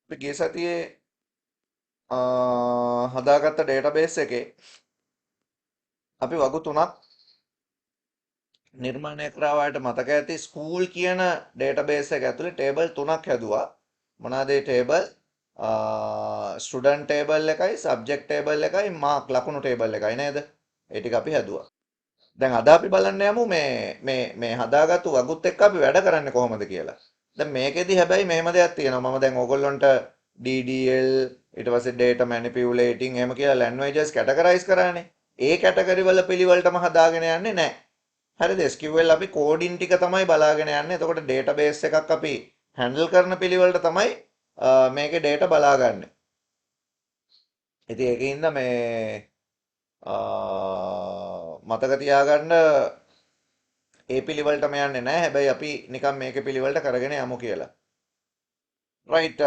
අපි ගිය සතියේ හදාගත්ත ඩේටාබේස් එකේ අපි වගු තුනක් නිර්මාණය කරා වලට මතක ඇති ස්කූල් කියන ඩේටාබේස් එක ඇතුලේ ටේබල් තුනක් හැදුවා. මොනවාද ඒ ටේබල්? ස්ටුඩන්ට් ටේබල් එකයි, සබ්ජෙක්ට් ටේබල් එකයි, මාක් ලකුණු ටේබල් එකයි නේද? ඒ ටික අපි හැදුවා. දැන් අද අපි බලන්න යමු මේ හදාගත්තු වගුත් එක්ක අපි වැඩ කරන්නේ කොහොමද කියලා. දැන් මේකෙදි හැබැයි මෙහෙම දෙයක් තියෙනවා. මම දැන් ඕගොල්ලන්ට DDL ඊට පස්සේ data manipulating එහෙම කියලා languages categorize කරානේ. ඒ කැටගරි වල පිළිවෙලටම හදාගෙන යන්නේ නැහැ. හරිද? SQL අපි කෝඩින් ටික තමයි බලාගෙන යන්නේ. එතකොට database එකක් අපි handle කරන පිළිවෙලට තමයි මේකේ data බලාගන්නේ. ඉතින් ඒකින්ද මේ මතක තියාගන්න ඒ පිළිවෙලටම යන්නේ නැහැ. හැබැයි අපි නිකන් මේකේ පිළිවෙලට කරගෙන යමු කියලා. right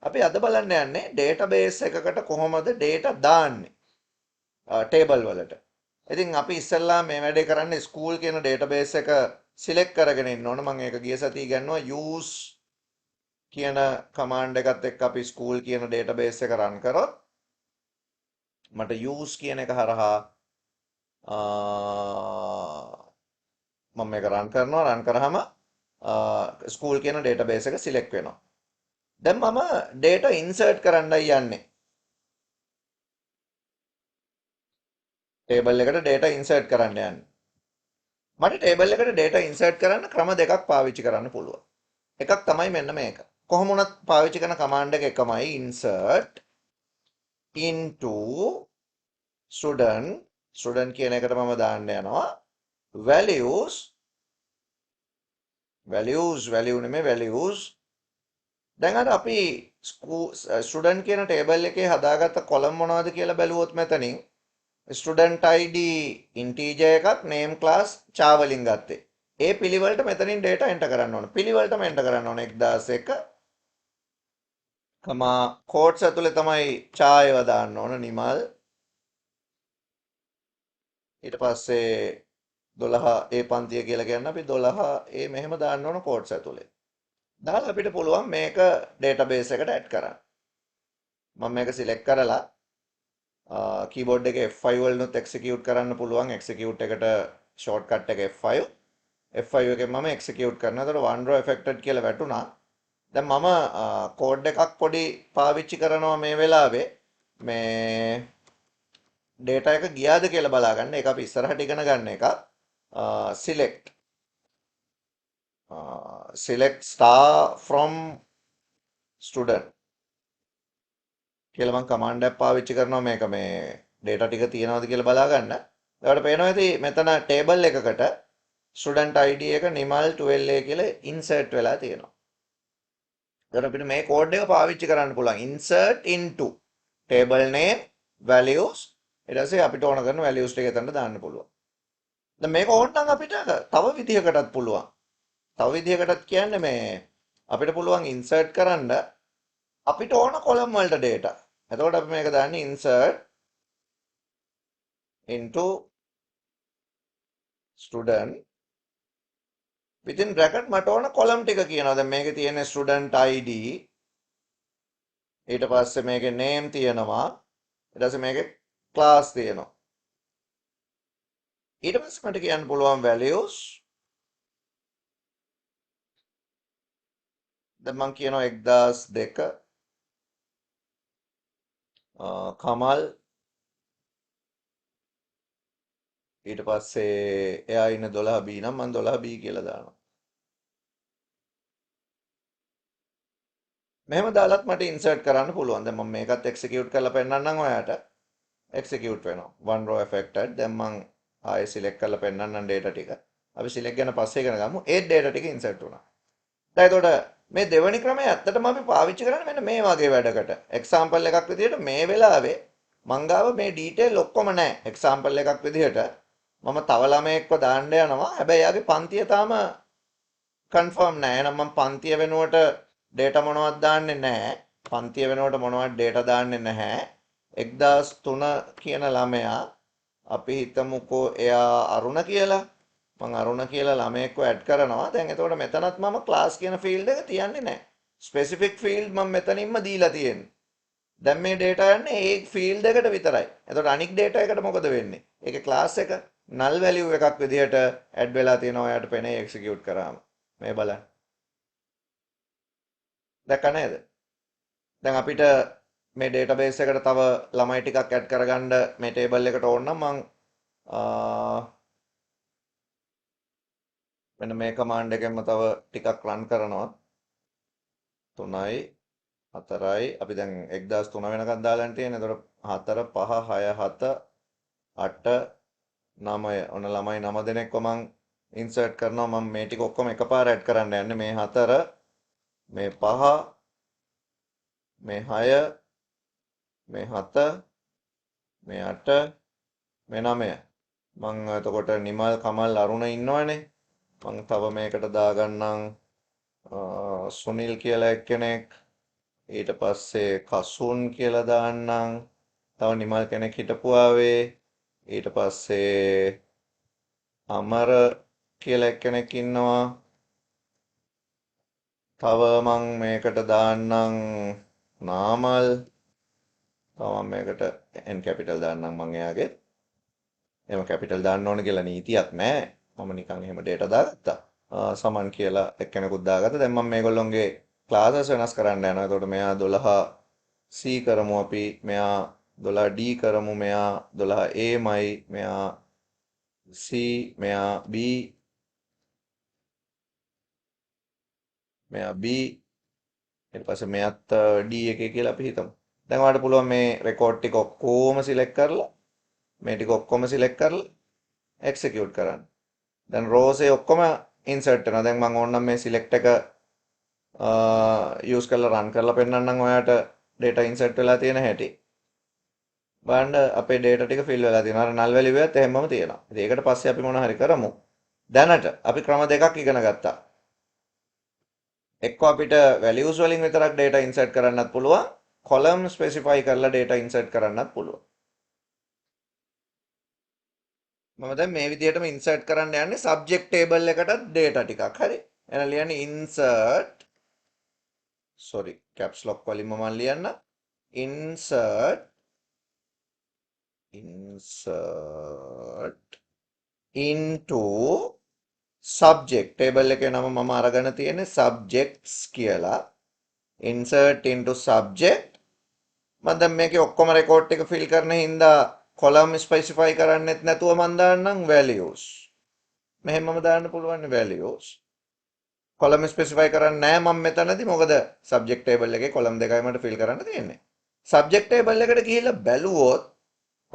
අපි අද බලන්න යන්නේ database එකකට කොහොමද data දාන්නේ table වලට. ඉතින් අපි ඉස්සෙල්ලා මේ වැඩේ කරන්නේ school කියන database එක select කරගෙන ඉන්න ඕන. මම ඒක ගිය සතියේ ගන්නවා use කියන command එකත් එක්ක අපි school කියන database එක run කරොත් මට use කියන එක හරහා මම මේක run කරනවා. run කරාම school කියන database එක select වෙනවා. දැන් මම data insert කරන්නයි යන්නේ. table එකට data insert කරන්න යන්නේ. මට table එකට data insert කරන්න ක්‍රම දෙකක් පාවිච්චි කරන්න පුළුවන්. එකක් තමයි මෙන්න මේක. කොහොම වුණත් පාවිච්චි කරන command එක එකමයි insert into student කියන එකට මම දාන්න යනවා value නෙමෙයි values. දැන් අර අපි student කියන table එකේ හදාගත්ත column මොනවද කියලා බැලුවොත් මෙතනින් student ID integer එකක් name class char වලින් ගත්තේ. ඒ පිළිවෙලට මෙතනින් data enter කරන්න ඕන. පිළිවෙලටම enter කරන්න ඕන 1001 quotes ඇතුලේ තමයි char ඒව දාන්න ඕන නිමල්. ඊට පස්සේ 12 ඒ පන්තිය කියලා කියන්න අපි 12 ඒ මෙහෙම දාන්න ඕන quotes ඇතුලේ. දාලා අපිට පුළුවන් මේක database එකට add කරන්න. මම මේක select කරලා keyboard එකේ F5 වලිනුත් execute කරන්න පුළුවන්. execute එකට shortcut එක F5. F5 එකෙන් මම execute කරනවා. එතකොට one row affected කියලා වැටුණා. දැන් මම code එකක් පොඩි පාවිච්චි කරනවා මේ වෙලාවේ. මේ data එක ගියාද කියලා බලාගන්න. ඒක අපි ඉස්සරහට ඉගෙන ගන්න එක. select star from student කියලා මම command එකක් පාවිච්චි කරනවා මේක මේ data ටික තියෙනවද කියලා බලා ගන්න. එතකොට පේනවා ඇති මෙතන table එකකට student ID එක නිමල් 12A කියලා insert වෙලා තියෙනවා. එතකොට අපිට මේ code එක පාවිච්චි කරන්න පුළුවන් insert into table name values ඊට පස්සේ අපිට ඕන කරන values ටික එතනට දාන්න පුළුවන්. දැන් මේක ඕන නම් අපිට තව විදිහකටත් පුළුවන්. තව විදිහකටත් කියන්නේ මේ අපිට පුළුවන් insert කරන්න අපිට ඕන column වලට data. එතකොට අපි මේක දාන්නේ insert into student within bracket මට ඕන column ටික කියනවා. දැන් මේකේ තියෙන student ID ඊට පස්සේ මේකේ name තියෙනවා. ඊට පස්සේ මේකේ class තියෙනවා. ඊට පස්සේ මට කියන්න පුළුවන් values. දැන් මම කියනවා 1002 කමල් ඊට පස්සේ එයා ඉන්න 12B නම් මම 12B කියලා දානවා. මෙහෙම දාලත් මට insert කරන්න පුළුවන්. දැන් මම මේකත් execute කරලා පෙන්නන්නම් ඔයාට. execute වෙනවා. one row affected. දැන් මම ආයෙ select කරලා පෙන්නන්නම් data ටික. අපි select ගැන පස්සේ ඉගෙන ගමු. ඒ data ටික insert වුණා. දැන් එතකොට මේ දෙවෙනි ක්‍රමය ඇත්තටම අපි පාවිච්චි කරන්නේ මෙන්න මේ වගේ වැඩකට. example එකක් විදිහට මේ වෙලාවේ මං ගාව මේ detail ඔක්කොම නැහැ. example එකක් විදිහට මම තව ළමයෙක්ව දාන්න යනවා. හැබැයි යාගේ පන්තිය තාම confirm නැහැ. එහෙනම් මම පන්තිය වෙනුවට data මොනවද දාන්නේ නැහැ. පන්තිය වෙනුවට මොනවද data දාන්නේ නැහැ. 1003 කියන ළමයා අපි හිතමුකෝ එයා අරුණ කියලා. මම අරුණ කියලා ළමයෙක්ව ඇඩ් කරනවා. දැන් එතකොට මෙතනත් මම class කියන field එක තියන්නේ නැහැ. ස්පෙસિෆික් ෆීල්ඩ් මම මෙතනින්ම දීලා තියෙන්නේ. දැන් මේ data යන්නේ ඒ ෆීල්ඩ් එකට විතරයි. එතකොට අනික් data එකට මොකද වෙන්නේ? ඒකේ class එක null value එකක් විදිහට add වෙලා තියෙනවා ඔයාලට පෙනේ execute කරාම. මේ බලන්න. දැක්ක නේද? දැන් අපිට මේ database එකට තව ළමයි ටිකක් add කරගන්න මේ table එකට ඕන නම් මම මෙන්න මේ command එකෙන්ම තව ටිකක් run කරනවා. 3යි 4යි අපි දැන් 1003 වෙනකන් දාලා තියෙන. එතකොට 4 5 6 7 8 9 ඔන්න ළමයි 9 දෙනෙක්ව මං ඉන්සර්ට් කරනවා. මම මේ ටික ඔක්කොම එකපාර ඇඩ් කරන්න යන්නේ. මේ 4 මේ 5 මේ 6 මේ 7 මේ 8 මේ 9 මං එතකොට නිමල් කමල් අරුණ ඉන්නවනේ. මං තව මේකට දාගන්නම් සුනිල් කියලා එක්කෙනෙක්. ඊට පස්සේ කසුන් කියලා දාන්නම්. තව නිමල් කෙනෙක් හිටපු ආවේ. ඊට පස්සේ අමර කියලා එක්කෙනෙක් ඉන්නවා. තව මං මේකට දාන්නම් නාමල්. තව මම මේකට n කැපිටල් දාන්නම් මං එයාගේ. එහෙම කැපිටල් දාන්න ඕන කියලා නීතියක් නැහැ. මම නිකන් එහෙම data දාගත්තා. සමන් කියලා එක්කෙනෙකුත් දාගත්තා. දැන් මම මේගොල්ලොන්ගේ ක්ලාසස් වෙනස් කරන්න යනවා. එතකොට මෙයා 12C කරමු අපි. මෙයා 12D කරමු. මෙයා 12Aමයි. මෙයා C, මෙයා B, මෙයා B. ඊට පස්සේ මෙයාත් D එකේ කියලා අපි හිතමු. දැන් ඔයාලට පුළුවන් මේ රෙකෝඩ් ටික ඔක්කොම සිලෙක්ට් කරලා මේ ටික ඔක්කොම සිලෙක්ට් කරලා එක්සිකියුට් කරන්න. දැන් rows ඒ ඔක්කොම ඉන්සර්ට් වෙනවා. දැන් මම ඕනනම් මේ select එක යූස් කරලා රන් කරලා පෙන්නන්නම් ඔයාට data insert වෙලා තියෙන හැටි. බලන්න අපේ data ටික fill වෙලා තියෙනවා. අර null value එකත් එහෙමම තියෙනවා. ඉතින් ඒකට පස්සේ අපි මොන හරි කරමු. දැනට අපි ක්‍රම දෙකක් ඉගෙන ගත්තා. එක්ක අපිට values වලින් විතරක් data insert කරන්නත් පුළුවන්. column specify කරලා data insert කරන්නත් පුළුවන්. මම දැන් මේ විදිහටම insert කරන්න යන්නේ subject table එකටත් data ටිකක්. හරි. එහෙනම් ලියන්නේ insert caps lock වලින්ම මම ලියන්න insert into subject table එකේ නම මම අරගෙන තියෙන්නේ subjects කියලා. insert into subject මම දැන් මේකේ ඔක්කොම රෙකෝඩ් ටික fill කරන හින්දා column specify කරන්නෙත් නැතුව මම දාන්නම් values. මෙහෙමම දාන්න පුළුවන් values. column specify කරන්නේ නැහැ මම මෙතනදී. මොකද subject table එකේ column දෙකයි මට fill කරන්න තියෙන්නේ. subject table එකට ගිහිල්ලා බැලුවොත්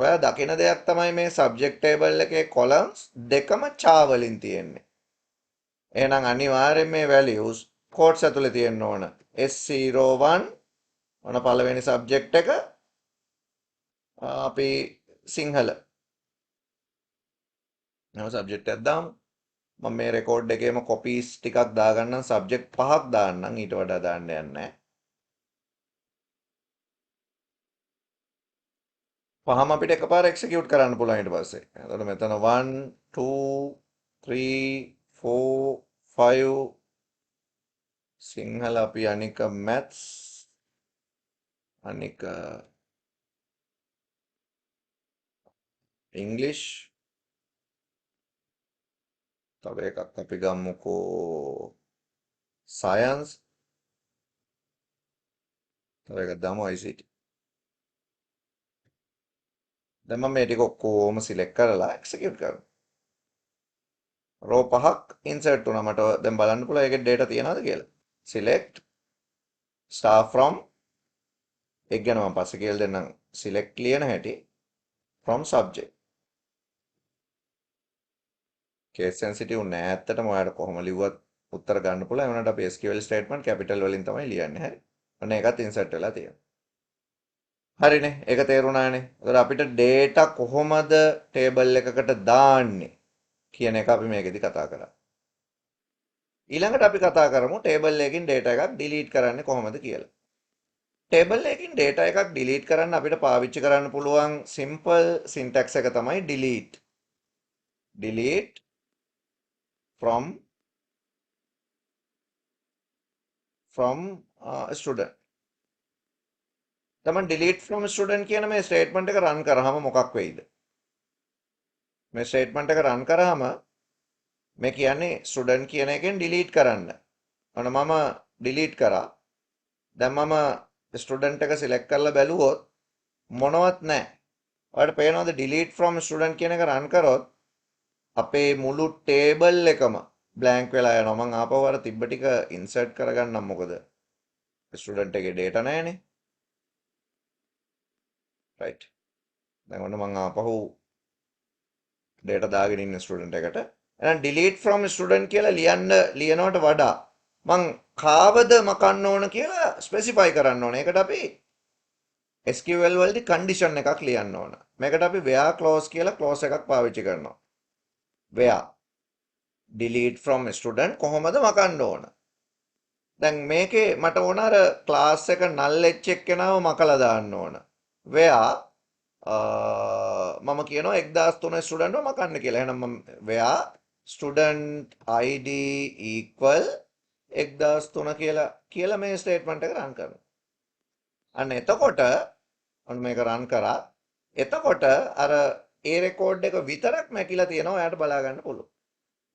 ඔයා දකින දෙයක් තමයි මේ subject table එකේ columns දෙකම char වලින් තියෙන්නේ. එහෙනම් අනිවාර්යෙන් මේ values quotes ඇතුලේ තියෙන්න ඕන. S01 ඔන පළවෙනි subject එක අපි සිංහල. නම subject එකක් දාමු. මම මේ රෙකෝඩ් එකේම copies ටිකක් දාගන්නම්. subject 5ක් දාන්නම්. ඊට වඩා දාන්න යන්නේ නැහැ. පහම අපිට එකපාර එක්සිකියුට් කරන්න පුළුවන් ඊට පස්සේ. එතකොට මෙතන 1 2 3 4 5 සිංහල අපි අනික maths අනික English තව එකක් අපි ගමුකෝ science තව එකක් දාමු ICT. දැන් මම මේ ටික ඔක්කොම සිලෙක්ට් කරලා එක්සිකියුට් කරනවා. row 5ක් insert වුණා. මට දැන් බලන්න පුළුවන් ඒකේ data තියනවද කියලා. select start from එක ගැන මම පස්සේ කියලා දෙන්නම්. select ලියන හැටි from subject. case sensitive නෑ ඇත්තටම. ඔයාලට කොහොම ලිව්වත් උත්තර ගන්න පුළුවන්. ඒ වුණාට අපි SQL statement capital වලින් තමයි ලියන්නේ. හරි. ඔන්න ඒකත් insert වෙලා තියෙනවා. හරිනේ. ඒක තේරුණානේ. ඒතර අපිට data කොහොමද table එකකට දාන්නේ කියන එක අපි මේකෙදි කතා කරා. ඊළඟට අපි කතා කරමු table එකකින් data එකක් delete කරන්නේ කොහොමද කියලා. table එකකින් data එකක් delete කරන්න අපිට පාවිච්චි කරන්න පුළුවන් simple syntax එක තමයි delete. delete from student. තමන් delete from student කියන මේ ස්ටේට්මන්ට් එක රන් කරාම මොකක් වෙයිද? මේ ස්ටේට්මන්ට් එක රන් කරාම මේ කියන්නේ ස්ටුඩන්ට් කියන එකෙන් delete කරන්න. ඔන්න මම delete කරා. දැන් මම ස්ටුඩන්ට් එක සිලෙක්ට් කරලා බැලුවොත් මොනවත් නැහැ. ඔයාලට පේනවද delete from student කියන එක රන් කරොත් අපේ මුළු ටේබල් එකම බ්ලැන්ක් වෙලා යනවා. මම ආපහු අර තිබ්බ ටික ඉන්සර්ට් කරගන්නම් මොකද ස්ටුඩන්ට් එකේ data නැහැනේ. right. දැන් ඔන්න මම ආපහු data දාගෙන ඉන්න ස්ටුඩන්ට් එකට. එහෙනම් delete from student කියලා ලියනවට වඩා මං කාවද මකන්න ඕන කියලා ස්පෙસિෆයි කරන්න ඕන. ඒකට අපි SQL වලදී condition එකක් ලියන්න ඕන. මේකට අපි where clause කියලා clause එකක් පාවිච්චි කරනවා. where delete from student කොහොමද මකන්න ඕන. දැන් මේකේ මට ඕන අර class එක null h එක්කෙනාව මකලා දාන්න ඕන. where මම කියනවා 1003 ස්ටුඩන්ට්ව මකන්න කියලා. එහෙනම් මම where student id equal 1003 කියලා මේ ස්ටේට්මන්ට් එක රන් කරනවා. අන්න එතකොට ඔන්න මේක රන් කරා. එතකොට අර ඒ රෙකෝඩ් එක විතරක් මැකිලා තියෙනවා. ඔයාලට බලා ගන්න පුළුවන්.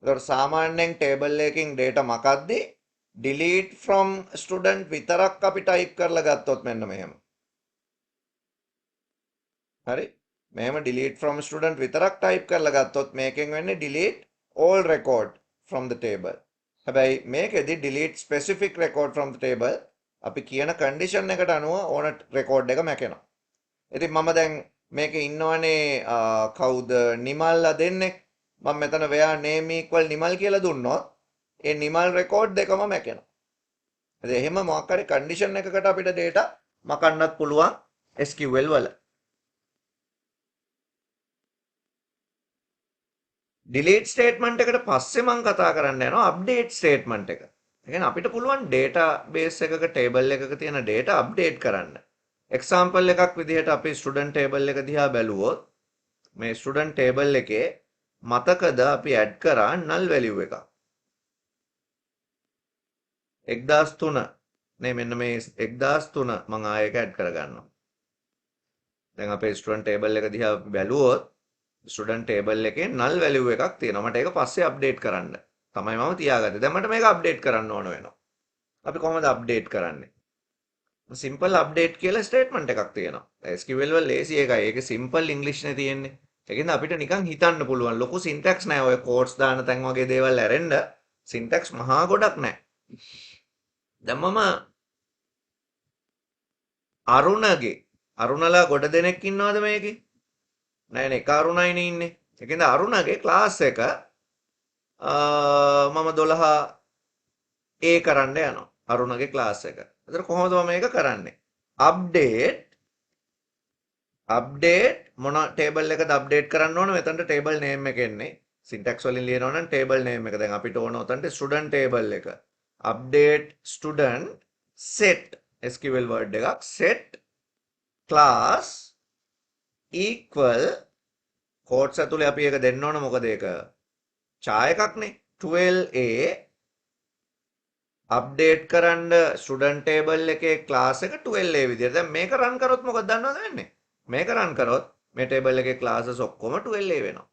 ඒකට සාමාන්‍යයෙන් ටේබල් එකකින් data මකද්දී delete from student විතරක් අපි ටයිප් කරලා ගත්තොත් මෙන්න මෙහෙම. හරි. මෙහෙම delete from student විතරක් ටයිප් කරලා ගත්තොත් මේකෙන් වෙන්නේ delete all record from the table. හැබැයි මේකෙදි delete specific record from the table අපි කියන condition එකට අනුව ඕන record එක මැකෙනවා. ඉතින් මම දැන් මේකේ ඉන්නවනේ කවුද නිමල්ලා දෙන්නෙක්. මම මෙතන where name equal නිමල් කියලා දුන්නොත් ඒ නිමල් record දෙකම මැකෙනවා. ඉතින් එහෙම මොකක් හරි condition එකකට අපිට data මකන්නත් පුළුවන් SQL වල. delete statement එකට පස්සේ මම කතා කරන්න යනවා update statement එක. ඒ කියන්නේ අපිට පුළුවන් database එකක table එකක තියෙන data update කරන්න. example එකක් විදිහට අපි student table එක දිහා බැලුවොත් මේ student table එකේ මතකද අපි add කරා null value එකක්. 1003 නේ මෙන්න මේ 1003 මම ආයෙක add කරගන්නවා. දැන් අපේ student table එක දිහා බැලුවොත් ස්ටුඩන්ට් ටේබල් එකේ null value එකක් තියෙනවා. මට ඒක පස්සේ අප්ඩේට් කරන්න තමයි මම තියාගත්තේ. දැන් මට මේක අප්ඩේට් කරන්න ඕන වෙනවා. අපි කොහොමද අප්ඩේට් කරන්නේ? simple update කියලා ස්ටේට්මන්ට් එකක් තියෙනවා. SQL වල ලේසි එකයි. ඒකේ simple English නේ තියෙන්නේ. ඒකෙන්ද අපිට නිකන් හිතන්න පුළුවන්. ලොකු syntax නැහැ. ඔය quotes දාන තැන් වගේ දේවල් ඇරෙන්න syntax මහා ගොඩක් නැහැ. දැන් මම අරුණලා ගොඩ දෙනෙක් ඉන්නවද මේකේ? නෑනේ එක අරුණයිනේ ඉන්නේ. ඒකෙන්ද අරුණගේ ක්ලාස් එක මම 12 A කරන්න යනවා. අරුණගේ ක්ලාස් එක. ඒතර කොහොමද මම මේක කරන්නේ? අප්ඩේට් මොන ටේබල් එකද අප්ඩේට් කරන්න ඕන? මෙතනට ටේබල් නේම් එක එන්නේ. සින්ටැක්ස් වලින් ලියනවා නම් ටේබල් නේම් එක. දැන් අපිට ඕන උතන්ට ස්ටුඩන්ට් ටේබල් එක. Update student set SQL word එකක් set class equal quotes ඇතුලේ අපි ඒක දෙන්න ඕන. මොකද ඒක char එකක්නේ. 12A අප්ඩේට් කරන්න ස්ටුඩන්ට් ටේබල් එකේ ක්ලාස් එක 12A විදියට. දැන් මේක රන් කරොත් මොකද දන්නවද වෙන්නේ? මේක රන් කරොත් මේ ටේබල් එකේ ක්ලාසස් ඔක්කොම 12A වෙනවා.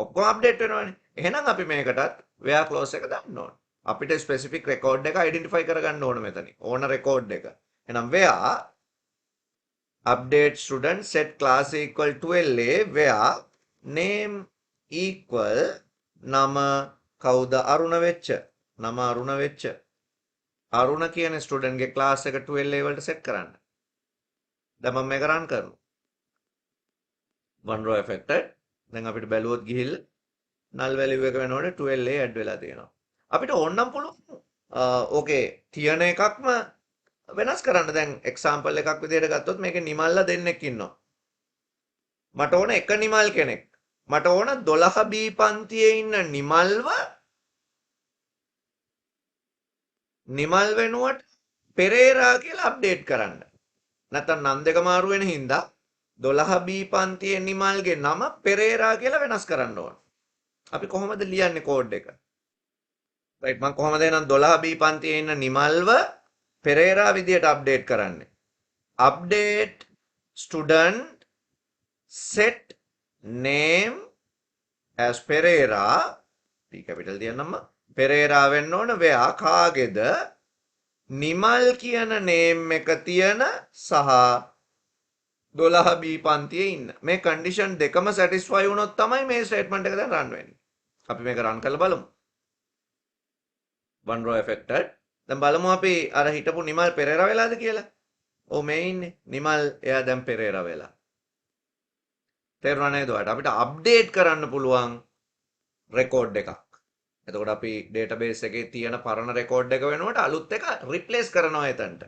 ඔක්කොම අප්ඩේට් වෙනවානේ. එහෙනම් අපි මේකටත් where clause එක දාන්න ඕන. අපිට ස්පෙસિෆික් රෙකෝඩ් එක අයිඩෙන්ටිෆයි කරගන්න ඕන මෙතන. ඕන රෙකෝඩ් එක. එහෙනම් where update student set class equal 12A where name equal නම කවුද අරුණ වෙච්ච නම අරුණ වෙච්ච අරුණ කියන ස්ටුඩන්ට් ගේ ක්ලාස් එක 12A වලට සෙට් කරන්න. දැන් මම මේක රන් කරනවා. one row affected. දැන් අපිට බැලුවොත් ගිහිල්ලා null value එක වෙනකොට 12A add වෙලා තියෙනවා. අපිට ඕනනම් පුළුවන් ඕකේ තියෙන එකක්ම වෙනස් කරන්න. දැන් එක්සැම්පල් එකක් විදිහට ගත්තොත් මේකේ නිමල්ලා දෙන්නෙක් ඉන්නවා. මට ඕන එක නිමල් කෙනෙක්. මට ඕන 12B පන්තියේ ඉන්න නිමල් වෙනුවට පෙරේරා කියලා අප්ඩේට් කරන්න. නැත්නම් නම් දෙක මාරු වෙන හින්දා 12B පන්තියේ නිමල්ගේ නම පෙරේරා කියලා වෙනස් කරන්න ඕන. අපි කොහොමද ලියන්නේ කෝඩ් එක? රයිට් මම කොහොමද එහෙනම් 12B පන්තියේ ඉන්න නිමල්ව පෙරේරා විදියට අප්ඩේට් කරන්නේ. update student set name as Pereira P capital තියන්නම්ම Pereira වෙන්න ඕන where කාගේද නිමල් කියන name එක තියෙන සහ 12B පන්තියේ ඉන්න මේ කන්ඩිෂන් දෙකම සැටිස්ෆයි වුණොත් තමයි මේ ස්ටේට්මන්ට් එක දැන් රන් වෙන්නේ. අපි මේක රන් කරලා බලමු. one row affected. දැන් බලමු අපි අර හිටපු නිමල් පෙරේරා වෙලාද කියලා. ඔව් මේ ඉන්නේ. නිමල් එයා දැන් පෙරේරා වෙලා. තේරුණා නේද ඔයාලට? අපිට අප්ඩේට් කරන්න පුළුවන් රෙකෝඩ් එකක්. එතකොට අපි ඩේටාබේස් එකේ තියෙන පරණ රෙකෝඩ් එක වෙනුවට අලුත් එක රිප්ලේස් කරනවා එතනට.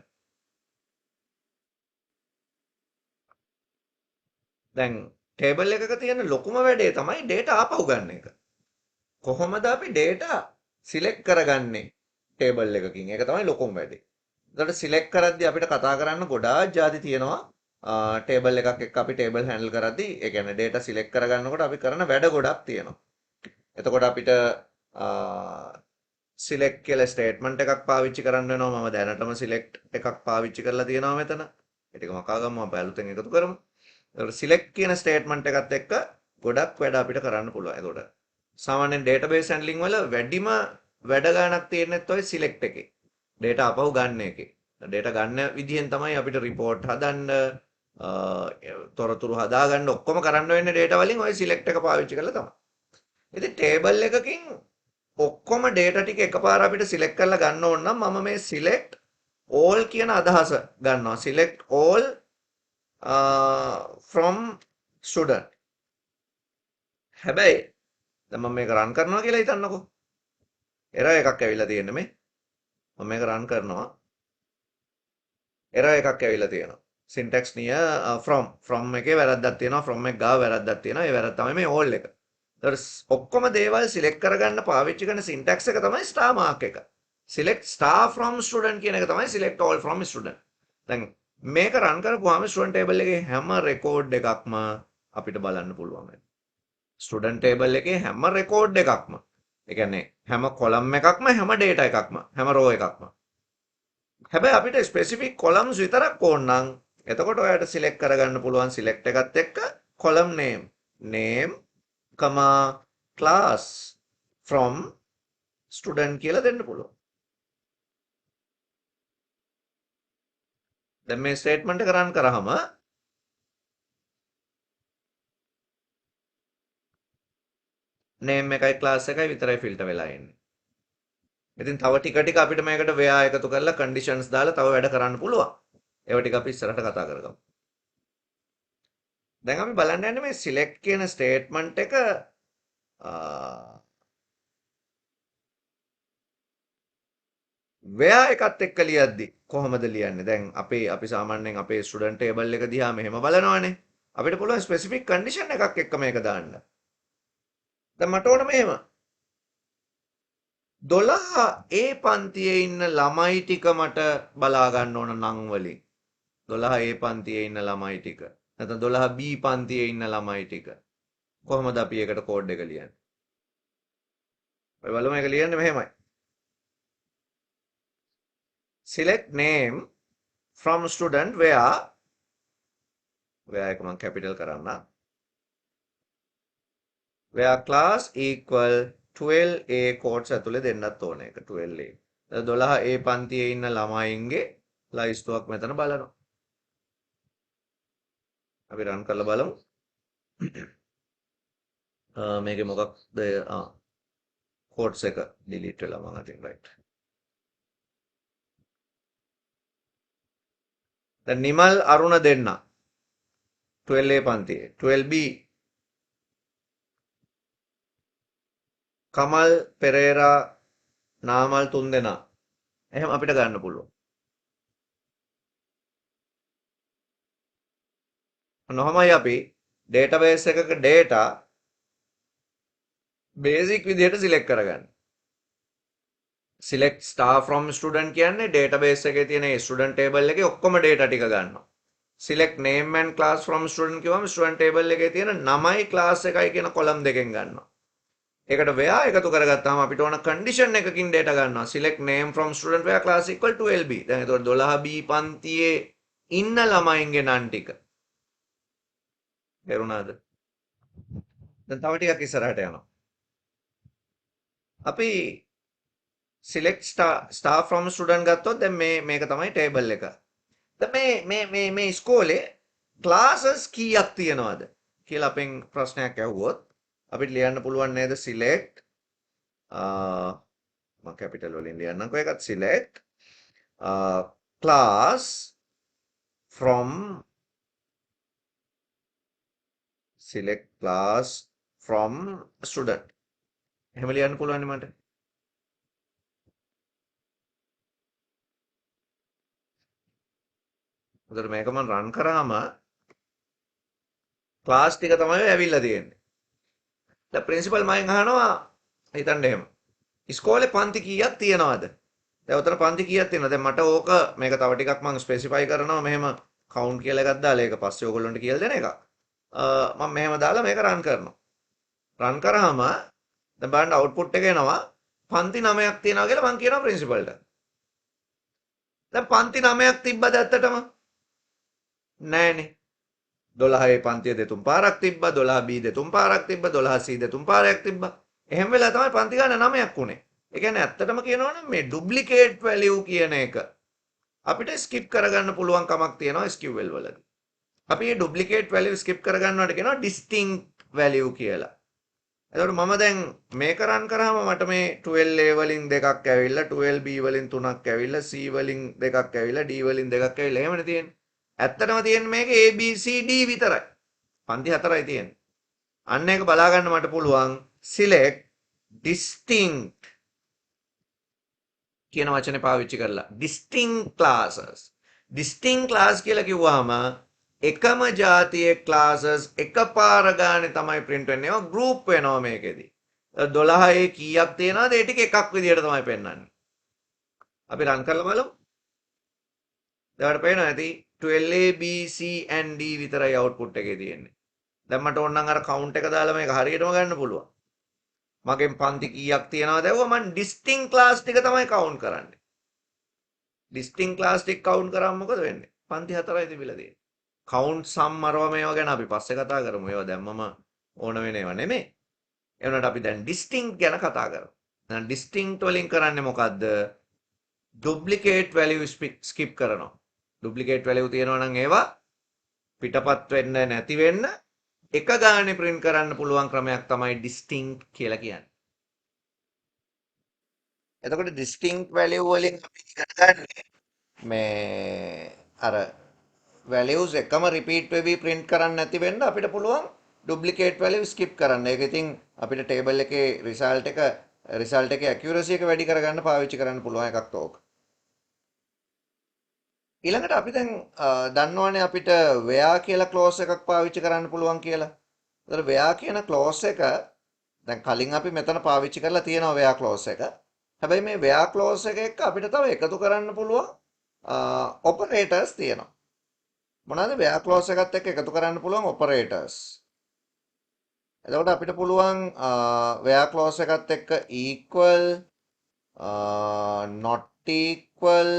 දැන් ටේබල් එකක තියෙන ලොකුම වැඩේ තමයි ඩේටා ආපහු ගන්න එක. කොහොමද අපි ඩේටා සිලෙක්ට් කරගන්නේ ටේබල් එකකින්? ඒක තමයි ලොකුම වැඩේ. එතකොට සිලෙක්ට් කරද්දී අපිට කතා කරන්න ගොඩාක් ಜಾති තියෙනවා. ටේබල් එකක් එක්ක අපි ටේබල් හැන්ඩල් කරද්දී ඒ කියන්නේ ඩේටා සිලෙක්ට් කරගන්නකොට අපි කරන වැඩ ගොඩක් තියෙනවා. එතකොට අපිට සිලෙක්ට් කියලා ස්ටේට්මන්ට් එකක් පාවිච්චි කරන්න වෙනවා. මම දැනටම සිලෙක්ට් එකක් පාවිච්චි කරලා තියෙනවා මෙතන. ඒ ටික මකා ගමු අපි අලුතෙන් එකතු කරමු. එතකොට සිලෙක්ට් කියන ස්ටේට්මන්ට් එකත් එක්ක ගොඩක් වැඩ අපිට කරන්න පුළුවන්. එතකොට සාමාන්‍යයෙන් ඩේටාබේස් හැන්ඩලින් වල වැඩිම වැඩ ගන්නක් තියෙනෙත් ඔය සිලෙක්ට් එකේ. ඩේටා අපහු ගන්න එකේ. ඩේටා ගන්න විදිහෙන් තමයි අපිට රිපෝට් හදන්න, තොරතුරු හදාගන්න ඔක්කොම කරන්න වෙන්නේ ඩේටා වලින් ඔය සිලෙක්ට් එක පාවිච්චි කරලා තමයි. ඉතින් ටේබල් එකකින් ඔක්කොම ඩේටා ටික එකපාර අපිට සිලෙක්ට් කරලා ගන්න ඕන නම් මම මේ select all කියන අදහස ගන්නවා. select all from student. හැබැයි දැන් මම මේක රන් කරනවා කියලා හිතන්නකෝ. error එකක් ඇවිල්ලා තියෙන්නේ මේ. මම මේක රන් කරනවා. error එකක් ඇවිල්ලා තියෙනවා. syntax near from එකේ වැරද්දක් තියෙනවා. from එක ගාව වැරද්දක් තියෙනවා. ඒ වැරද්ද තමයි මේ all එක. ඔක්කොම දේවල් සිලෙක්ට් කරගන්න පාවිච්චි කරන සින්ටැක්ස් එක තමයි star mark එක. select star from student කියන එක තමයි select all from student. දැන් මේක රන් කරපුවාම student table එකේ හැම රෙකෝඩ් එකක්ම අපිට බලන්න පුළුවන් වෙනවා. student table එකේ හැම රෙකෝඩ් එකක්ම. ඒ කියන්නේ හැම column එකක්ම හැම data එකක්ම හැම row එකක්ම. හැබැයි අපිට specific columns විතරක් ඕන නම් එතකොට ඔයාලට select කරගන්න පුළුවන් select එකත් එක්ක column name class from student කියලා දෙන්න පුළුවන්. දැන් මේ ස්ටේට්මන්ට් එක රන් කරාම name එකයි class එකයි විතරයි ෆිල්ටර් වෙලා එන්නේ. ඉතින් තව ටික අපිට මේකට where එකතු කරලා conditions දාලා තව වැඩ කරන්න පුළුවන්. ඒව ටික අපි ඉස්සරහට කතා කරගමු. දැන් අපි බලන්න යන්නේ මේ select කියන ස්ටේට්මන්ට් එක where එකත් එක්ක ලියද්දි කොහොමද ලියන්නේ? දැන් අපි සාමාන්‍යයෙන් අපේ student table එක දිහා මෙහෙම බලනවානේ. අපිට පුළුවන් specific condition එකක් එක්ක මේක දාන්න. දැන් මට ඕන මෙහෙම 12A පන්තියේ ඉන්න ළමයි ටික මට බලා ගන්න ඕන නම් වලින් 12A පන්තියේ ඉන්න ළමයි ටික නැත්නම් 12B පන්තියේ ඉන්න ළමයි ටික කොහොමද අපි ඒකට කෝඩ් එක ලියන්නේ? ඔය බලමු මේක ලියන්නේ මෙහෙමයි. select name from student where එක මම capital කරන්න. where class equal 12A quotes ඇතුලේ දෙන්නත් ඕනේ ඒක 12A. 12A පන්තියේ ඉන්න ළමයින්ගේ ලයිස්තුවක් මෙතන බලනවා. අපි රන් කරලා බලමු. මේකේ මොකක්ද quotes එක delete වෙලා මම අතින් right. දැන් නිමල් අරුණ දෙන්න 12A පන්තියේ 12B කමල් පෙරේරා නාමල් තුන් දෙනා එහෙම අපිට ගන්න පුළුවන්. නොහමයි අපි database එකක data basic විදිහට select කරගන්න. select star from student කියන්නේ database එකේ තියෙන student table එකේ ඔක්කොම data ටික ගන්නවා. select name and class from student කියවම student table එකේ තියෙන නමයි class එකයි කියන column දෙකෙන් ගන්නවා. ඒකට where එකතු කරගත්තාම අපිට ඕන කන්ඩිෂන් එකකින් data ගන්නවා. select name from student where class equal 12b. දැන් එතකොට 12b පන්තියේ ඉන්න ළමයින්ගේ නම් ටික. තේරුණාද? දැන් තව ටිකක් ඉස්සරහට යනවා. අපි select star from student ගත්තොත් දැන් මේක තමයි table එක. දැන් මේ ඉස්කෝලේ classes කීයක් තියෙනවද කියලා අපෙන් ප්‍රශ්නයක් ඇහුවොත් අපිට ලියන්න පුළුවන් නේද select මම කැපිටල් වලින් ලියන්නම්කෝ ඒකත් select class from student එහෙම ලියන්න පුළුවන් මට. උදේට මේක මම රන් කරාම ක්ලාස් ටික තමයි ඇවිල්ලා තියෙන්නේ. දැන් ප්‍රින්සිපල් මගෙන් අහනවා හිතන්න එහෙම. ඉස්කෝලේ පන්ති කීයක් තියෙනවද? දැන් උතන පන්ති කීයක් තියෙනවද? දැන් මට ඕක මේක තව ටිකක් මම ස්පෙસિෆයි කරනවා මෙහෙම කවුන්ට් කියලා එකක් දාලා ඒක පස්සේ ඕගොල්ලන්ට කියලා දෙන එක. මම මෙහෙම දාලා මේක රන් කරනවා. රන් කරාම දැන් බලන්න අවුට්පුට් එක එනවා පන්ති 9ක් තියෙනවා කියලා මම කියනවා ප්‍රින්සිපල්ට. දැන් පන්ති 9ක් තිබ්බද ඇත්තටම? නෑනේ. 12 පන්තිය දෙතුන් පාරක් තිබ්බා 12 B දෙතුන් පාරක් තිබ්බා 12 C දෙතුන් පාරක් තිබ්බා. එහෙම වෙලා තමයි පන්ති ගන්න 9ක් උනේ. ඒ කියන්නේ ඇත්තටම කියනවනම් මේ ඩුප්ලිකේට් වැලියු කියන එක අපිට ස්කිප් කරගන්න පුළුවන් කමක් තියෙනවා SQL වලදී. අපි මේ ඩුප්ලිකේට් වැලියු ස්කිප් කරගන්නවට කියනවා ඩිස්ටින්ක්ට් වැලියු කියලා. එතකොට මම දැන් මේක රන් කරාම මට මේ 12A වලින් දෙකක් ඇවිල්ලා 12B වලින් තුනක් ඇවිල්ලා C වලින් දෙකක් ඇවිල්ලා D වලින් දෙකක් ඇවිල්ලා එහෙමනේ තියෙන්නේ. ඇත්තටම තියෙන්නේ මේක A B C D විතරයි. පන්ති 4යි තියෙන්නේ. අන්න ඒක බලා ගන්න මට පුළුවන් select distinct කියන වචනේ පාවිච්චි කරලා distinct classes. distinct class කියලා කිව්වහම එකම જાතියේ classes එකපාර ගානේ තමයි print වෙන්නේ. ඒවා group වෙනවා මේකෙදි. 12 කීයක් තියෙනවද? ඒ ටික එකක් විදියට තමයි පෙන්වන්නේ. අපි රන් කරලා බලමු. දැන් පේනවා ඇති 12A B C and D විතරයි output එකේ තියෙන්නේ. දැන් මට ඕන නම් අර count එක දාලා මේක හරියටම ගන්න පුළුවන්. මගෙන් පන්ති කීයක් තියෙනවද ඇහුවා මම distinct class ටික තමයි count කරන්නේ. distinct class ටික count කරාම මොකද වෙන්නේ? පන්ති 4යි තිබිලා තියෙන්නේ. count sum අරව මේවා ගැන අපි පස්සේ කතා කරමු. ඒවා දැම්මම ඕන වෙන ඒවා නෙමෙයි. ඒ වුණාට අපි දැන් distinct ගැන කතා කරමු. දැන් distinct වලින් කරන්නේ මොකද්ද? duplicate value skip කරනවා. duplicate value තියෙනවා නම් ඒවා පිටපත් වෙන්න නැති වෙන්න එක ගානේ print කරන්න පුළුවන් ක්‍රමයක් තමයි distinct කියලා කියන්නේ. එතකොට distinct value වලින් අපි ඉගෙන ගන්නේ මේ අර values එකම repeat වෙවි print කරන්න නැති වෙන්න අපිට පුළුවන් duplicate value skip කරන්න. ඒක ඉතින් අපිට table එකේ result එකේ accuracy එක වැඩි කරගන්න පාවිච්චි කරන්න පුළුවන් එකක් තෝක. ඊළඟට අපි දැන් දන්නවනේ අපිට where කියලා clause එකක් පාවිච්චි කරන්න පුළුවන් කියලා. ඒතර where කියන clause එක දැන් කලින් අපි මෙතන පාවිච්චි කරලා තියෙනවා where clause එක. හැබැයි මේ where clause එක එක්ක අපිට තව එකතු කරන්න පුළුවන් operators තියෙනවා. මොනවාද where clause එකත් එක්ක එකතු කරන්න පුළුවන් operators. එතකොට අපිට පුළුවන් where clause එකත් එක්ක equal not equal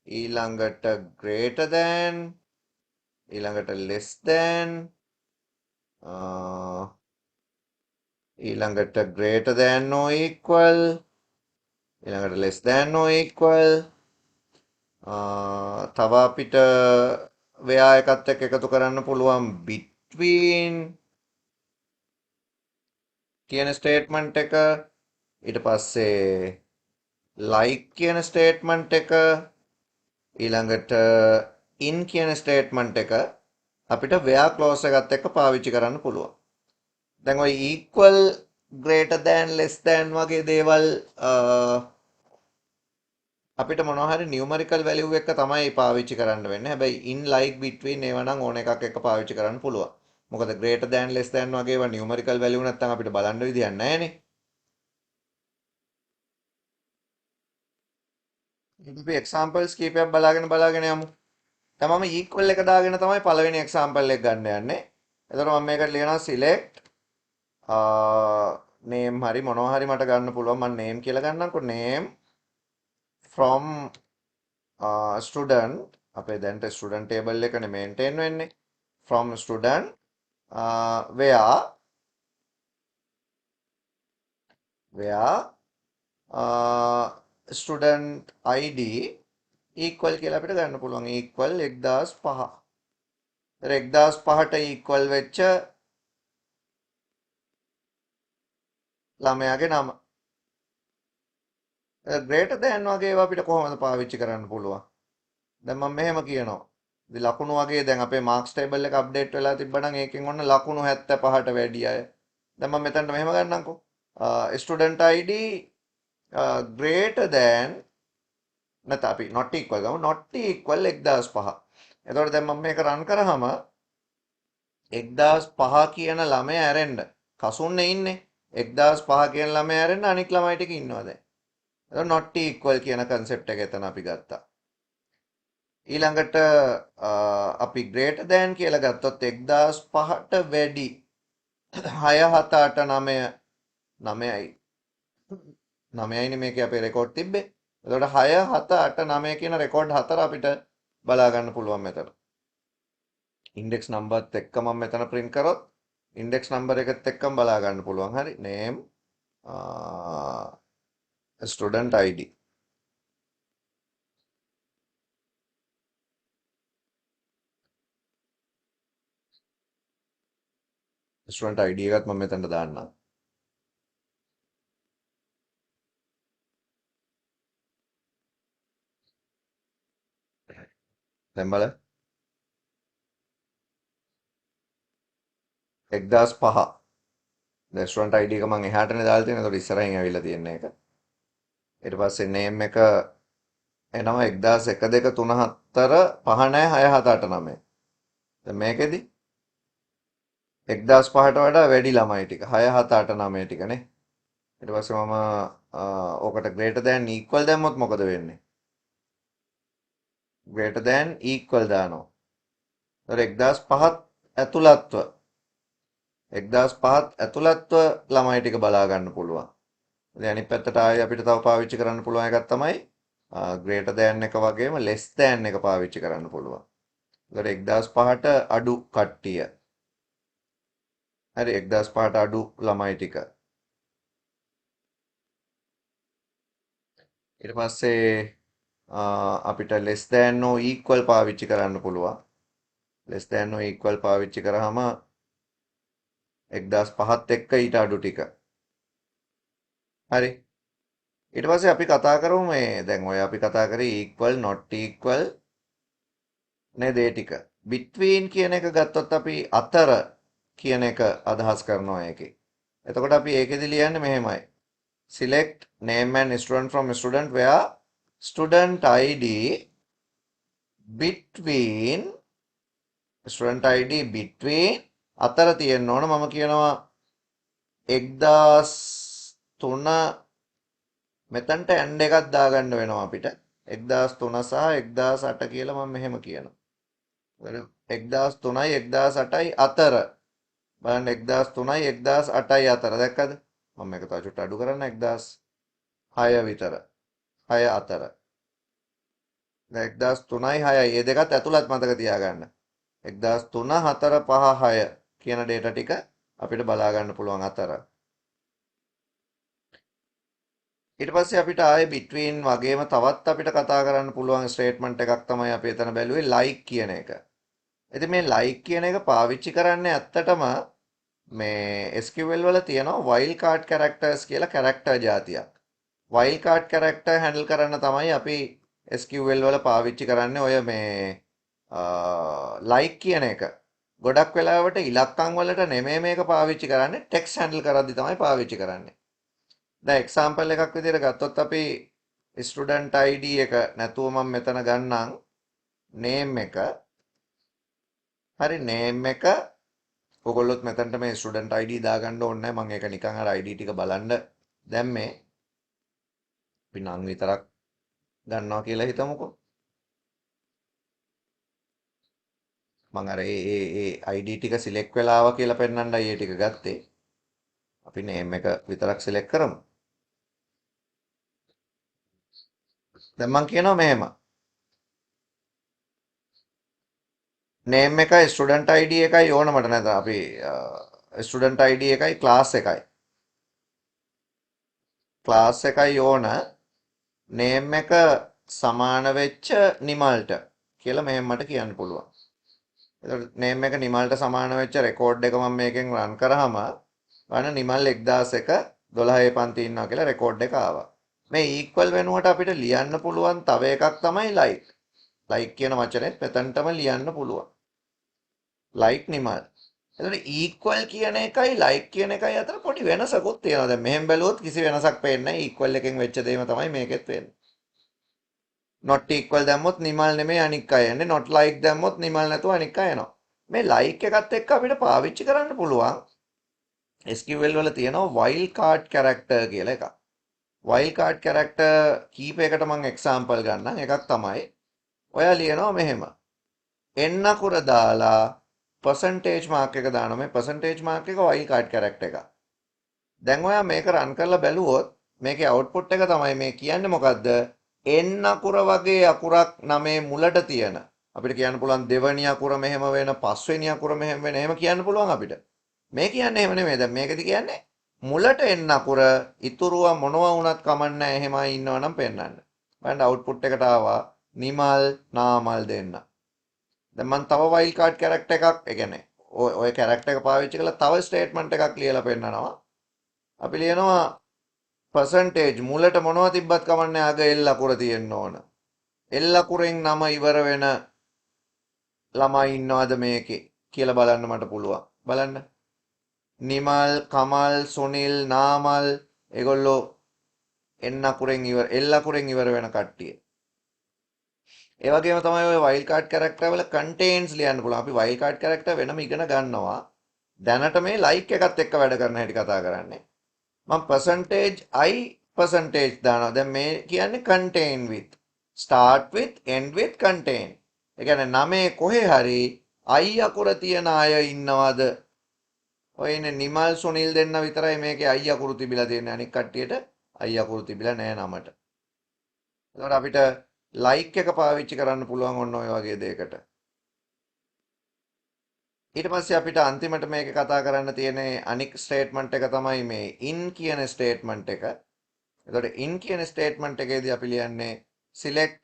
ඊළඟට greater than ඊළඟට less than ඊළඟට greater than or equal ඊළඟට less than or equal තව අපිට where එකත් එක්ක එකතු කරන්න පුළුවන් between කියන ස්ටේට්මන්ට් එක ඊට පස්සේ like කියන ස්ටේට්මන්ට් එක ඊළඟට in කියන ස්ටේට්මන්ට් එක අපිට where clause එකත් එක්ක පාවිච්චි කරන්න පුළුවන්. දැන් ඔය equal greater than less than වගේ දේවල් අපිට මොනවා හරි numerical value එක තමයි පාවිච්චි කරන්න වෙන්නේ. හැබැයි in like between ඒවා නම් ඕන එකක් එක්ක පාවිච්චි කරන්න පුළුවන්. මොකද greater than less than වගේ ඒවා numerical value නැත්තම් අපිට බලන්න විදියක් නැහැනේ. අපි examples කීපයක් බලාගෙන යමු. දැන් මම equal එක දාගෙන තමයි පළවෙනි example එක ගන්න යන්නේ. එතකොට මම මේකට ලියනවා select name හරි මොනවා හරි මට ගන්න පුළුවන්. මම name කියලා ගන්නම්කෝ. name from student. අපේ දැන්ට student table එකනේ maintain වෙන්නේ. from student where student id equal කියලා අපිට ගන්න පුළුවන්. equal 1005. ඒතර 1005ට equal වෙච්ච ළමයාගේ නම. greater than වගේ ඒවා අපිට කොහොමද පාවිච්චි කරන්න පුළුවන්? දැන් මම මෙහෙම කියනවා. ඉතින් ලකුණු වගේ දැන් අපේ marks table එක update වෙලා තිබ්බනම් ඒකෙන් ඔන්න ලකුණු 75ට වැඩි අය. දැන් මම මෙතනට මෙහෙම ගන්නම්කෝ. student id greater than නැත්නම් අපි not equal ගමු. not equal 1005. එතකොට දැන් මම මේක run කරාම 1005 කියන ළමයා ඇරෙන්න කසුන්නේ ඉන්නේ. 1005 කියන ළමයා ඇරෙන්න අනික් ළමයි ටික ඉන්නවා දැන්. එතකොට not equal කියන concept එක එතන අපි ගත්තා. ඊළඟට අපි greater than කියලා ගත්තොත් 1005ට වැඩි 6 7 8 9 9යි 9යිනේ මේකේ අපේ රෙකෝඩ් තිබ්බේ. එතකොට 6 7 8 9 කියන රෙකෝඩ් හතර අපිට බලා ගන්න පුළුවන් මෙතන. ඉන්ඩෙක්ස් නම්බර්ත් එක්ක මම මෙතන print කරොත් ඉන්ඩෙක්ස් නම්බර් එකත් එක්කම බලා ගන්න පුළුවන්. හරි. name student id student ID එකත් මම මෙතනට දාන්නම්. දැන් බලන්න 1005. දැන් ස්ටුඩන්ට් ID එක මම එහාටනේ දාලා තියෙනවා. ඒකට ඉස්සරහින් ඇවිල්ලා තියෙන එක. ඊට පස්සේ name එක එනවා 1001 2 3 4 5 9 6 7 8 9. දැන් මේකෙදි 1005ට වඩා වැඩි ළමයි ටික 6 7 8 9 ටික නේ. ඊට පස්සේ මම ඕකට greater than equal දැම්මොත් මොකද වෙන්නේ? greater than equal දානවා. ඒතර 1005ත් ඇතුළත්ව 1005ත් ඇතුළත්ව ළමයි ටික බලා ගන්න පුළුවන්. ඉතින් අනිත් පැත්තට ආයේ අපිට තව පාවිච්චි කරන්න පුළුවන් එකක් තමයි greater than එක වගේම less than එක පාවිච්චි කරන්න පුළුවන්. ඒතර 1005ට අඩු කට්ටිය. හරි 1005ට අඩු ළමයි ටික. ඊට පස්සේ අපිට less than or equal පාවිච්චි කරන්න පුළුවන්. less than or equal පාවිච්චි කරාම 1005ත් එක්ක ඊට අඩු ටික. හරි. ඊට පස්සේ අපි කතා කරමු මේ දැන් ඔය අපි කතා කරේ equal not equal නේද ඒ ටික. between කියන එක ගත්තොත් අපි අතර කියන එක අදහස් කරනවා ඒකේ. එතකොට අපි ඒකෙදි ලියන්නේ මෙහෙමයි. select name and student from student where student id between student id between අතර තියෙන්න ඕන. මම කියනවා 1003 මෙතනට and එකක් දාගන්න වෙනවා අපිට. 1003 සහ 1008 කියලා මම මෙහෙම කියනවා. 1003යි 1008යි අතර බලන්න 1003යි 1008යි අතර දැක්කද? මම මේක තව චුට්ට අඩු කරන්න 1006 විතර 6 අතර. දැන් 1003යි 6යි මේ දෙකත් ඇතුළත් මතක තියාගන්න. 1003 4 5 6 කියන data ටික අපිට බලා ගන්න පුළුවන් අතර. ඊට පස්සේ අපිට ආයේ between වගේම තවත් අපිට කතා කරන්න පුළුවන් statement එකක් තමයි අපි එතන බැලුවේ like කියන එක. ඉතින් මේ like කියන එක පාවිච්චි කරන්නේ ඇත්තටම මේ SQL වල තියෙනවා wildcard characters කියලා character જાතියක්. wildcard character handle කරන්න තමයි අපි SQL වල පාවිච්චි කරන්නේ ඔය මේ like කියන එක. ගොඩක් වෙලාවට ඉලක්කම් වලට නෙමෙයි මේක පාවිච්චි කරන්නේ text handle කරද්දි තමයි පාවිච්චි කරන්නේ. දැන් example එකක් විදිහට ගත්තොත් අපි student id එක නැතුව මම මෙතන ගන්නම් name එක. හරි name එක ඔයගොල්ලොත් මෙතනට මේ student id දාගන්න ඕනේ නැහැ. මම ඒක නිකන් අර id ටික බලන්න දැම්මේ. අපි නම් විතරක් ගන්නවා කියලා හිතමුකෝ. මම අර ඒ id ටික select වෙලාවා කියලා පෙන්නන්නයි ඒ ටික ගත්තේ. අපි name එක විතරක් select කරමු. දැන් මම කියනවා මෙහෙම. name එකයි student ID එකයි ඕන මට නැත්නම් අපි student ID එකයි class එකයි. class එකයි ඕන name එක සමාන වෙච්ච නිමල්ට කියලා මෙහෙම මට කියන්න පුළුවන්. එතකොට name එක නිමල්ට සමාන වෙච්ච record එක මම මේකෙන් run කරාම වන නිමල් 1001 12 පන්ති ඉන්නවා කියලා record එක ආවා. මේ equal වෙනුවට අපිට ලියන්න පුළුවන් තව එකක් තමයි like. like කියන වචනේත් මෙතනටම ලියන්න පුළුවන්. like නිමල්. එතකොට equal කියන එකයි like කියන එකයි අතර පොඩි වෙනසකුත් තියෙනවා. දැන් මෙහෙම බැලුවොත් කිසි වෙනසක් පේන්නේ නැහැ. equal එකෙන් වෙච්ච දේම තමයි මේකෙත් වෙන්නේ. not equal දැම්මොත් නිමල් නෙමෙයි අනික් අය යන්නේ. not like දැම්මොත් නිමල් නැතුව අනික් අය යනවා. මේ like එකත් එක්ක අපිට පාවිච්චි කරන්න පුළුවන් SQL වල තියෙනවා wild card character කියලා එකක්. wild card character කීපයකට මම example ගන්නම්. එකක් තමයි ඔයා ලියනවා මෙහෙම. n අකුර දාලා percentage mark එක දානවා. මේ percentage mark එක wild card character එක. දැන් ඔයා මේක run කරලා බැලුවොත් මේකේ output එක තමයි මේ කියන්නේ මොකද්ද? n අකුර වගේ අකුරක් නමේ මුලට තියෙන. අපිට කියන්න පුළුවන් දෙවෙනි අකුර මෙහෙම වෙන, පස්වෙනි අකුර මෙහෙම වෙන. එහෙම කියන්න පුළුවන් අපිට. මේ කියන්නේ එහෙම නෙමෙයි. දැන් මේකෙදි කියන්නේ මුලට n අකුර ඉතුරුව මොනවා වුණත් කමන්නේ එහෙමයි ඉන්නවනම් පෙන්වන්න. බලන්න output එකට ආවා නිමල් නාමල් දෙන්න. දැන් මම තව wild card character එකක්, ඒ කියන්නේ ඔය character එක පාවිච්චි කරලා තව statement එකක් ලියලා පෙන්නනවා. අපි ලියනවා percentage මුලට මොනවා තිබ්බත් කමන්නේ අග L අකුර තියෙන්න ඕන. L අකුරෙන් නම ඉවර වෙන ළමයි ඉන්නවද මේකේ කියලා බලන්න මට පුළුවන්. බලන්න. නිමල්, කමල්, සුනිල්, නාමල් ඒගොල්ලෝ N අකුරෙන් ඉවර L අකුරෙන් ඉවර වෙන කට්ටිය. ඒ වගේම තමයි ඔය wild card character වල contains ලියන්න පුළුවන්. අපි wild card character වෙනම ඉගෙන ගන්නවා. දැනට මේ like එකත් එක්ක වැඩ කරන හැටි කතා කරන්නේ. මම percentage I percentage දානවා. දැන් මේ කියන්නේ contain with, start with, end with, contain. ඒ කියන්නේ නමේ කොහේ හරි I අකුර තියන අය ඉන්නවද? ඔය ඉන්නේ නිමල් සුනිල් දෙන්න විතරයි මේකේ I අකුරු තිබිලා තියෙන්නේ. අනික කට්ටියට I අකුරු තිබිලා නැහැ නමට. එතකොට අපිට like එක පාවිච්චි කරන්න පුළුවන් ඔන්න ඔය වගේ දෙයකට. ඊට පස්සේ අපිට අන්තිමට මේක කතා කරන්න තියෙන අනික් ස්ටේට්මන්ට් එක තමයි මේ in කියන ස්ටේට්මන්ට් එක. එතකොට in කියන ස්ටේට්මන්ට් එකේදී අපි ලියන්නේ select.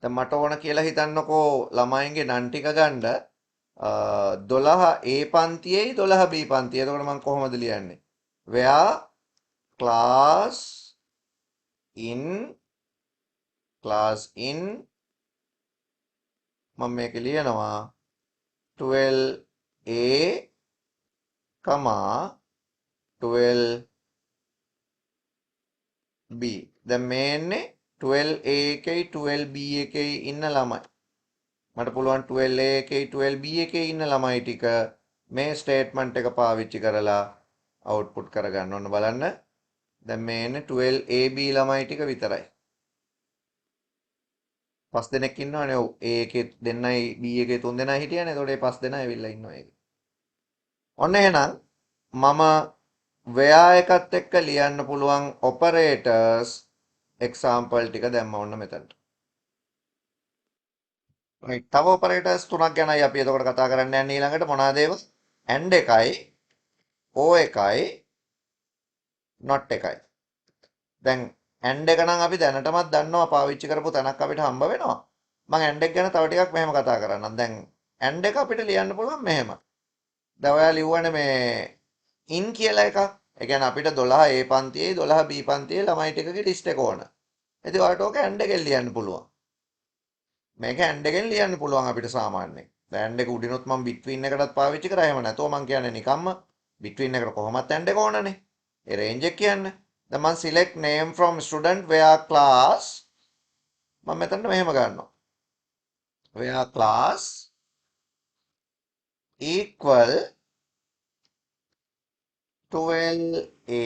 දැන් මට ඕන කියලා හිතන්නකෝ ළමයින්ගේ නම් ටික ගන්න 12 A පන්තියේයි 12 B පන්තියේ. එතකොට මම කොහොමද ලියන්නේ? where class in මම මේක ලියනවා 12A, 12B. දැන් මේ එන්නේ 12A එකයි 12B එකයි ඉන්න ළමයි. මට පුළුවන් 12A එකයි 12B එකයි ඉන්න ළමයි ටික මේ ස්ටේට්මන්ට් එක පාවිච්චි කරලා අවුට්පුට් කරගන්න ඕන. බලන්න. දැන් මේ එන්නේ 12AB ළමයි ටික විතරයි. 5 දෙනෙක් ඉන්නවනේ. ඔව්. A එකේ දෙන්නයි B එකේ 3 දෙනයි හිටියනේ. එතකොට මේ 5 දෙනා ඇවිල්ලා ඉන්නවා ඒකේ. ඔන්න එහෙනම් මම where එකත් එක්ක ලියන්න පුළුවන් operators example ටික දැම්ම ඔන්න මෙතනට. right. තව operators තුනක් ගැනයි අපි එතකොට කතා කරන්න යන්නේ ඊළඟට. මොනවාද ඒවා? and එකයි, o එකයි, not එකයි. දැන් and එක නම් අපි දැනටමත් දන්නවා පාවිච්චි කරපු තැනක් අපිට හම්බ වෙනවා. මම and එක ගැන තව ටිකක් මෙහෙම කතා කරන්නම්. දැන් and එක අපිට ලියන්න පුළුවන් මෙහෙම. දැන් ඔයා ලියුවනේ මේ in කියලා එකක්. ඒ කියන්නේ අපිට 12 A පන්තියේ 12 B පන්තියේ ළමයි ටිකගේ ලිස්ට් එක ඕන. ඉතින් ඔයාලට ඕක and එකෙන් ලියන්න පුළුවන්. මේක and එකෙන් ලියන්න පුළුවන් අපිට සාමාන්‍යයෙන්. දැන් and එක උඩිනුත් මම between එකටත් පාවිච්චි කරා. එහෙම නැතෝ මම කියන්නේ නිකම්ම between එකට කොහොමත් and එක ඕනනේ. ඒ range එක කියන්නේ. දැන් මම select name from student where class මම මෙතනට මෙහෙම ගන්නවා. where class equal 12A.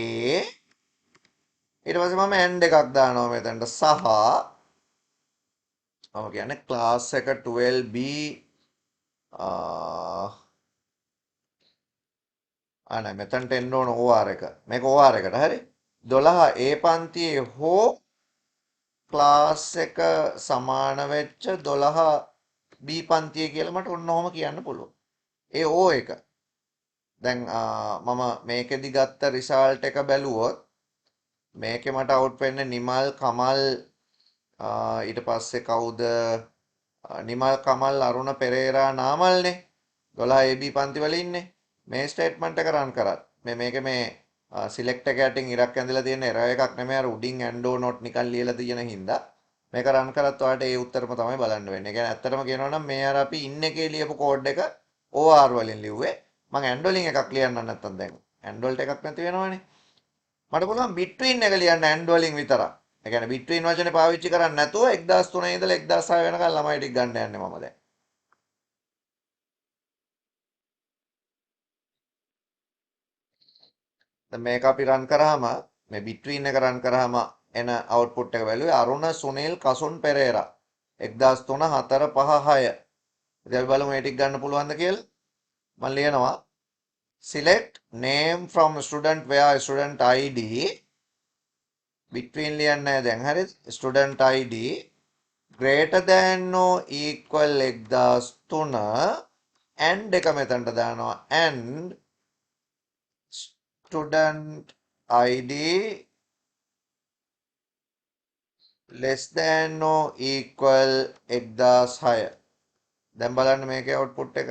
ඊට පස්සේ මම and එකක් දානවා මෙතනට සහ මම කියන්නේ class එක 12B නෑ මෙතනට එන්න ඕන OR එක. මේක OR එකට හරි. 12 A පන්තියේ හෝ ක්ලාස් එක සමාන වෙච්ච 12 B පන්තිය කියලා මට ඔන්න ඔහොම කියන්න පුළුවන්. ඒ O එක. දැන් මම මේකෙදි ගත්ත රිසල්ට් එක බැලුවොත් මේකේ මට අවුට් වෙන්නේ නිමල් කමල් ඊට පස්සේ කවුද නිමල් කමල් අරුණ පෙරේරා නාමල්නේ 12 AB පන්ති වල ඉන්නේ. මේ ස්ටේට්මන්ට් එක රන් කරත් මේක සිලෙක්ට් එක යටින් ඉරක් ඇඳලා තියෙන එරර් එකක් නෙමෙයි අර උඩින් ඇන්ඩෝ නොට් නිකන් ලියලා තියෙන හින්දා මේක රන් කරත් ඔයාලට ඒ උත්තරම තමයි බලන්න වෙන්නේ. ඒ කියන්නේ ඇත්තටම කියනවා නම් මේ අර අපි ඉන්න එකේ ලියපු කෝඩ් එක OR වලින් ලිව්වේ. මම ඇන්ඩ් වලින් එකක් ලියන්න නැත්තම් දැන් ඇන්ඩ් වලට එකක් නැති වෙනවනේ. මට පුළුවන් බිට්වීන් එක ලියන්න ඇන්ඩ් වලින් විතරක්. ඒ කියන්නේ බිට්වීන් වචනේ පාවිච්චි කරන්නේ නැතුව 1003 ඉඳලා 1006 වෙනකන් ළමයි ටික ගන්න යන්නේ මම දැන්. දැන් මේක අපි රන් කරාම මේ බිට්වීන් එක රන් කරාම එන අවුට්පුට් එක බැලුවේ අරුණ සුනිල් කසුන් පෙරේරා 1003 4 5 6. ඉතින් අපි බලමු මේ ටික ගන්න පුළුවන්ද කියලා. මම ලියනවා select name from student where student id between ලියන්නේ දැන් හරි student id greater than or equal 1003 and එක මෙතනට දානවා and student id less than or equal 1006. දැන් බලන්න මේකේ output එක.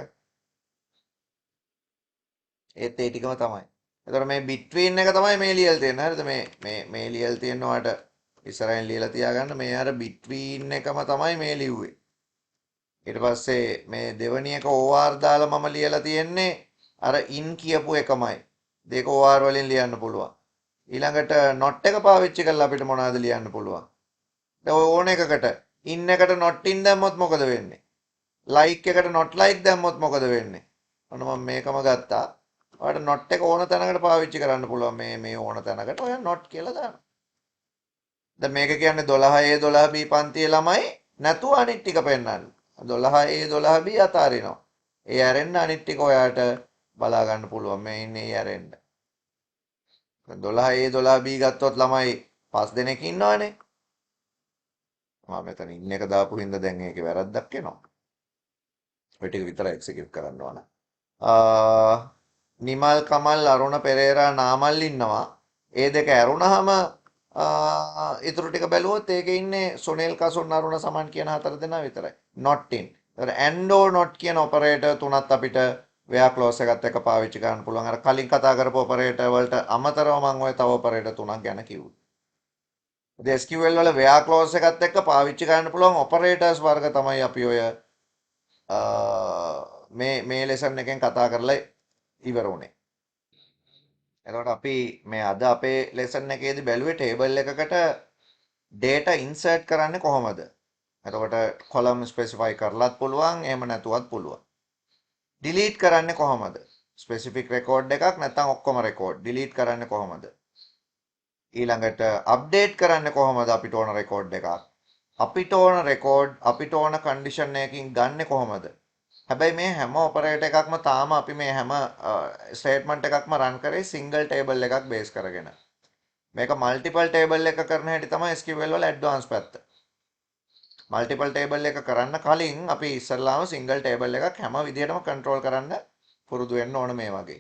ඒත් ඒ ටිකම තමයි. එතකොට මේ between එක තමයි මේ ලියලා තියෙන්නේ. හරිද? මේ ලියලා තියෙනවාට ඉස්සරහින් ලියලා තියාගන්න මේ අර between එකම තමයි මේ ලිව්වේ. ඊට පස්සේ මේ දෙවැනි එක OR දාලා මම ලියලා තියෙන්නේ අර in කියපු එකමයි. දෙක OR වලින් ලියන්න පුළුවන්. ඊළඟට not එක පාවිච්චි කරලා අපිට මොනවද ලියන්න පුළුවන්? දැන් ඔය ඕන එකකට in එකට not in දැම්මොත් මොකද වෙන්නේ? like එකට not like දැම්මොත් මොකද වෙන්නේ? ඔන්න මම මේකම ගත්තා. ඔයාලට not එක ඕන තැනකට පාවිච්චි කරන්න පුළුවන් මේ ඕන තැනකට ඔය not කියලා දාන්න. දැන් මේක කියන්නේ 12A 12B පන්තියේ ළමයි නැතුව අනිත් ටික පෙන්නන්න. 12A 12B අතාරිනවා. ඒ ඇරෙන්න අනිත් ටික ඔයාලට බලා ගන්න පුළුවන්. මේ ඉන්නේ ඒ ඇරෙන්න. 12A 12B ගත්තොත් ළමයි 5 දෙනෙක් ඉන්නවනේ. මම මෙතන ඉන්න එක දාපු හින්දා දැන් ඒකේ වැරද්දක් එනවා. ඔය ටික විතර එක්සිකියුට් කරන්න ඕන. නිමල් කමල් අරුණ පෙරේරා නාමල් ඉන්නවා. ඒ දෙක ඇරුණාම ඉතුරු ටික බැලුවොත් ඒකේ ඉන්නේ සුනිල් කසුන් අරුණ සමන් කියන හතර දෙනා විතරයි. not in. ඒතර and or not කියන ඔපරේටර් තුනත් අපිට where clause එකත් එක්ක පාවිච්චි කරන්න පුළුවන්. අර කලින් කතා කරපු ඔපරේටර් වලට අමතරව මම ඔය තව ඔපරේටර් තුනක් ගැන කිව්වා. ඉතින් SQL වල where clause එකත් එක්ක පාවිච්චි කරන්න පුළුවන් ඔපරේටර්ස් වර්ග තමයි අපි ඔය මේ ලෙසන් එකෙන් කතා කරලා ඉවර වුණේ. එතකොට අපි මේ අද අපේ ලෙසන් එකේදී බැලුවේ ටේබල් එකකට data insert කරන්නේ කොහොමද? එතකොට column specify කරලත් පුළුවන්, එහෙම නැතුවත් පුළුවන්. delete කරන්නේ කොහොමද? specific record එකක් නැත්නම් ඔක්කොම record delete කරන්නේ කොහොමද? ඊළඟට update කරන්නේ කොහොමද අපිට ඕන record එකක්? අපිට ඕන record අපිට ඕන condition එකකින් ගන්නෙ කොහොමද? හැබැයි මේ හැම ඔපරේටර් එකක්ම තාම අපි මේ හැම ස්ටේට්මන්ට් එකක්ම රන් කරේ සිංගල් ටේබල් එකක් බේස් කරගෙන. මේක මල්ටිපල් ටේබල් එක කරන හැටි තමයි SQL වල ඇඩ්වාන්ස් පැත්ත. මල්ටිපල් ටේබල් එක කරන්න කලින් අපි ඉස්සරලාම සිංගල් ටේබල් එකක් හැම විදිහටම කන්ට්‍රෝල් කරන්න පුරුදු වෙන්න ඕන මේ වගේ.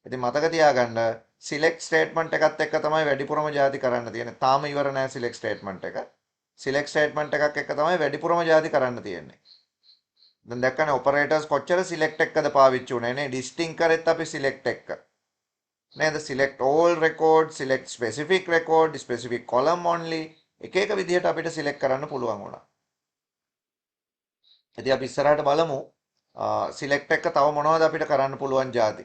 ඉතින් මතක තියාගන්න select statement එකත් එක්ක තමයි වැඩිපුරම ಜಾති කරන්න තියෙන්නේ. තාම ඉවර නැහැ select statement එක. select statement එකක් එක්ක තමයි වැඩිපුරම ಜಾති කරන්න තියෙන්නේ. දැන් දැක්කනේ ඔපරේටර්ස් කොච්චර select එකද පාවිච්චි උනේ නේ distinct කරෙත් අපි select එක නේද select all record select specific record specific column only එක එක විදිහට අපිට select කරන්න පුළුවන් වුණා. ඉතින් අපි ඉස්සරහට බලමු select එක තව මොනවද අපිට කරන්න පුළුවන් ಜಾති.